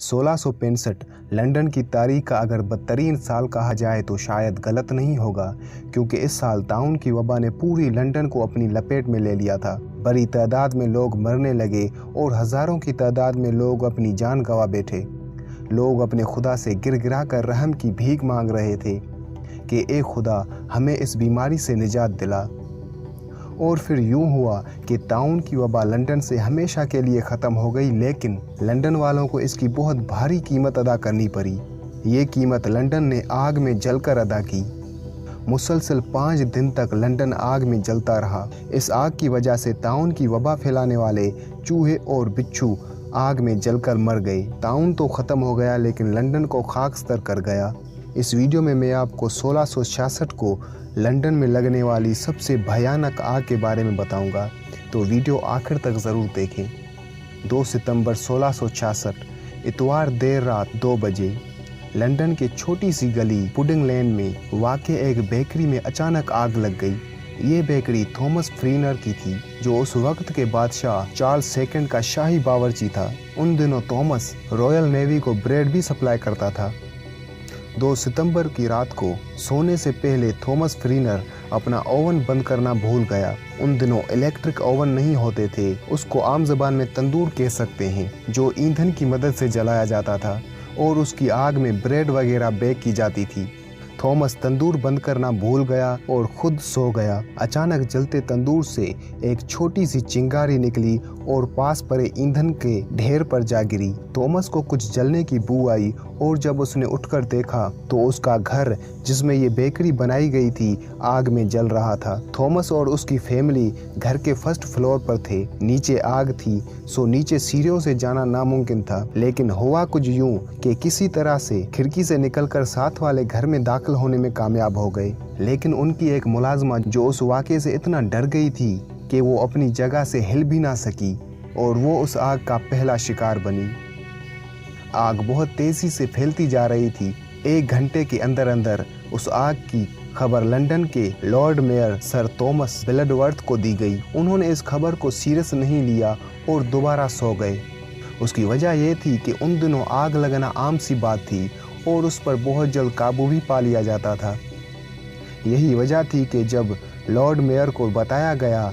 1665 London की तारीख का अगर बदतरीन साल कहा जाए तो शायद गलत नहीं होगा, क्योंकि इस साल ताउन की वबा ने पूरी लंदन को अपनी लपेट में ले लिया था। बड़ी तादाद में लोग मरने लगे और हज़ारों की तादाद में लोग अपनी जान गंवा बैठे। लोग अपने खुदा से गिरगिरा कर रहम की भीख मांग रहे थे कि ए खुदा, हमें इस बीमारी से निजात दिला। और फिर यूं हुआ कि ताउन की वबा लंदन से हमेशा के लिए ख़त्म हो गई, लेकिन लंदन वालों को इसकी बहुत भारी कीमत अदा करनी पड़ी। ये कीमत लंदन ने आग में जलकर अदा की। मुसलसल 5 दिन तक लंदन आग में जलता रहा। इस आग की वजह से ताउन की वबा फैलाने वाले चूहे और बिच्छू आग में जलकर मर गए। ताउन तो ख़त्म हो गया, लेकिन लंदन को खाकस्तर कर गया। इस वीडियो में मैं आपको 1666 को लंदन में लगने वाली सबसे भयानक आग के बारे में बताऊंगा, तो वीडियो आखिर तक ज़रूर देखें। 2 सितंबर 1666 इतवार देर रात 2 बजे लंदन के छोटी सी गली पुडिंग लेन में वाक़ एक बेकरी में अचानक आग लग गई। ये बेकरी थॉमस फ्रीनर की थी, जो उस वक्त के बादशाह चार्ल्स सेकंड का शाही बावर्ची था। उन दिनों थॉमस रॉयल नेवी को ब्रेड भी सप्लाई करता था। 2 सितंबर की रात को सोने से पहले थॉमस फ्रीनर अपना ओवन बंद करना भूल गया। उन दिनों इलेक्ट्रिक ओवन नहीं होते थे, उसको आम ज़बान में तंदूर कह सकते हैं, जो ईंधन की मदद से जलाया जाता था और उसकी आग में ब्रेड वगैरह बेक की जाती थी। थॉमस तंदूर बंद करना भूल गया और खुद सो गया। अचानक जलते तंदूर से एक छोटी सी चिंगारी निकली और पास पड़े ईंधन के ढेर पर जा गिरी। थॉमस को कुछ जलने की बू आई और जब उसने उठकर देखा तो उसका घर, जिसमें ये बेकरी बनाई गई थी, आग में जल रहा था। थॉमस और उसकी फैमिली घर के फर्स्ट फ्लोर पर थे। नीचे आग थी, सो नीचे सीढ़ियों से जाना नामुमकिन था। लेकिन हुआ कुछ यूं कि किसी तरह से खिड़की से निकलकर साथ वाले घर में दाखिल होने में कामयाब हो गए। लेकिन उनकी एक मुलाजमा, जो उस वाक़े से इतना डर गई थी कि वो अपनी जगह से हिल भी ना सकी, और वो उस आग का पहला शिकार बनी। आग बहुत तेजी से फैलती जा रही थी। 1 घंटे के अंदर अंदर उस आग की खबर लंदन के लॉर्ड मेयर सर थॉमस बिलडवर्थ को दी गई। उन्होंने इस खबर को सीरियस नहीं लिया और दोबारा सो गए। उसकी वजह यह थी कि उन दिनों आग लगना आम सी बात थी और उस पर बहुत जल्द काबू भी पा लिया जाता था। यही वजह थी कि जब लॉर्ड मेयर को बताया गया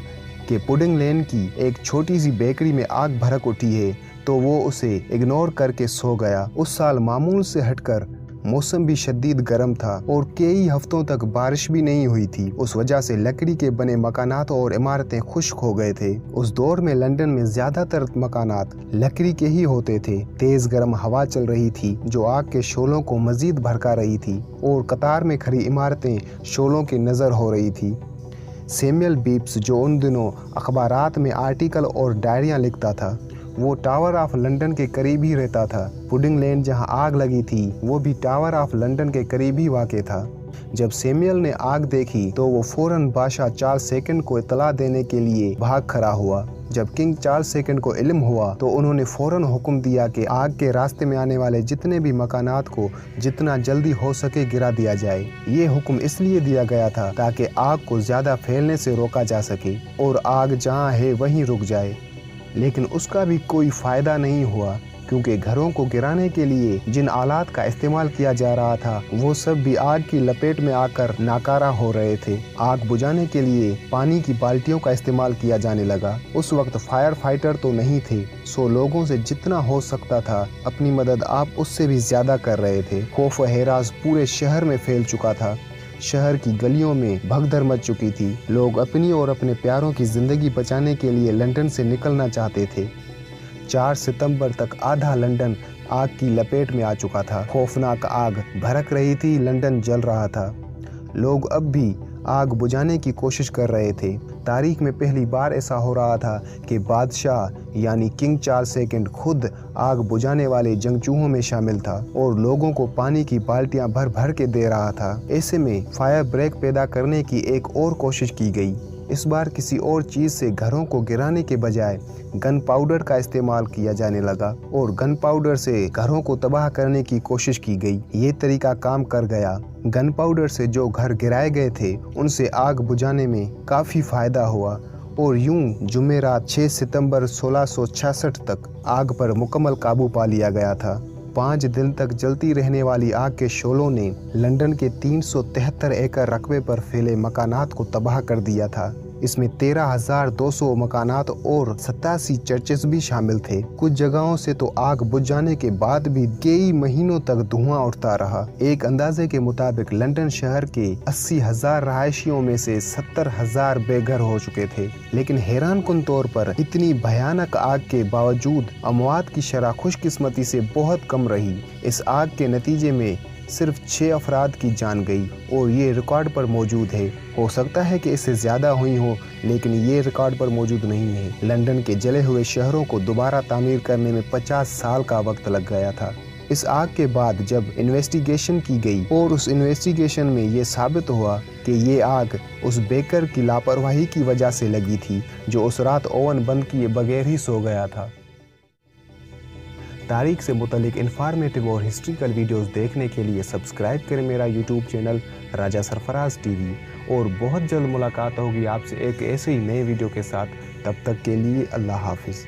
कि पुडिंग लेन की एक छोटी सी बेकरी में आग भड़क उठी है, तो वो उसे इग्नोर करके सो गया। उस साल मामूल से हटकर मौसम भी शदीद गर्म था और कई हफ्तों तक बारिश भी नहीं हुई थी। उस वजह से लकड़ी के बने मकानात और इमारतें खुश्क हो गए थे। उस दौर में लंदन में ज्यादातर मकानात लकड़ी के ही होते थे। तेज गर्म हवा चल रही थी जो आग के शोलों को मजीद भड़का रही थी और कतार में खड़ी इमारतें शोलों की नजर हो रही थी। सैमुअल पीप्स, जो उन दिनों अखबारात में आर्टिकल और डायरियां लिखता था, वो टावर ऑफ लंदन के करीब ही रहता था। पुडिंग लेन जहां आग लगी थी, वो भी टावर ऑफ लंदन के करीब ही वाक़ था। जब सैमुअल ने आग देखी तो वो फौरन बादशाह चार्ल्स सेकंड को इतला देने के लिए भाग खड़ा हुआ। जब किंग चार्ल्स सेकंड को इल्म हुआ तो उन्होंने फौरन हुक्म दिया कि आग के रास्ते में आने वाले जितने भी मकानात को जितना जल्दी हो सके गिरा दिया जाए। ये हुक्म इसलिए दिया गया था ताकि आग को ज्यादा फैलने से रोका जा सके और आग जहाँ है वहीं रुक जाए। लेकिन उसका भी कोई फ़ायदा नहीं हुआ, क्योंकि घरों को गिराने के लिए जिन आलात का इस्तेमाल किया जा रहा था वो सब भी आग की लपेट में आकर नाकारा हो रहे थे। आग बुझाने के लिए पानी की बाल्टियों का इस्तेमाल किया जाने लगा। उस वक्त फायर फाइटर तो नहीं थे, सो लोगों से जितना हो सकता था अपनी मदद आप उससे भी ज्यादा कर रहे थे। खौफ व हैरास पूरे शहर में फैल चुका था। शहर की गलियों में भगदड़ मच चुकी थी। लोग अपनी और अपने प्यारों की जिंदगी बचाने के लिए लंदन से निकलना चाहते थे। 4 सितंबर तक आधा लंदन आग की लपेट में आ चुका था। खौफनाक आग भड़क रही थी, लंदन जल रहा था। लोग अब भी आग बुझाने की कोशिश कर रहे थे। तारीख में पहली बार ऐसा हो रहा था कि बादशाह यानी किंग चार्ल्स सेकंड खुद आग बुझाने वाले जंगजूओं में शामिल था और लोगों को पानी की बाल्टियां भर भर के दे रहा था। ऐसे में फायर ब्रेक पैदा करने की एक और कोशिश की गई। इस बार किसी और चीज से घरों को गिराने के बजाय गन पाउडर का इस्तेमाल किया जाने लगा और गन पाउडर से घरों को तबाह करने की कोशिश की गई। ये तरीका काम कर गया। गन पाउडर से जो घर गिराए गए थे उनसे आग बुझाने में काफी फायदा हुआ और यूं जुमेरात 6 सितंबर 1666 तक आग पर मुकम्मल काबू पा लिया गया था। 5 दिन तक जलती रहने वाली आग के शोलों ने लंदन के 373 एकड़ रकबे पर फैले मकानात को तबाह कर दिया था। इसमें 13,200 मकानात और 87 चर्चेस भी शामिल थे। कुछ जगहों से तो आग बुझ जाने के बाद भी कई महीनों तक धुआं उठता रहा। एक अंदाजे के मुताबिक लंदन शहर के 80,000 रहायशियों में से 70,000 बेघर हो चुके थे। लेकिन हैरानकुन तौर पर इतनी भयानक आग के बावजूद अमवात की शरह खुशकिस्मती से बहुत कम रही। इस आग के नतीजे में सिर्फ 6 अफराद की जान गई और ये रिकॉर्ड पर मौजूद है। हो सकता है कि इससे ज़्यादा हुई हो, लेकिन ये रिकॉर्ड पर मौजूद नहीं है। लंदन के जले हुए शहरों को दोबारा तामीर करने में 50 साल का वक्त लग गया था। इस आग के बाद जब इन्वेस्टिगेशन की गई और उस इन्वेस्टिगेशन में ये साबित हुआ कि ये आग उस बेकर की लापरवाही की वजह से लगी थी, जो उस रात ओवन बंद किए बगैर ही सो गया था। तारीख से मुतल्लिक इन्फॉर्मेटिव और हिस्ट्रिकल वीडियोस देखने के लिए सब्सक्राइब करें मेरा यूट्यूब चैनल राजा सरफराज टीवी। और बहुत जल्द मुलाकात होगी आपसे एक ऐसे ही नए वीडियो के साथ। तब तक के लिए अल्लाह हाफिज़।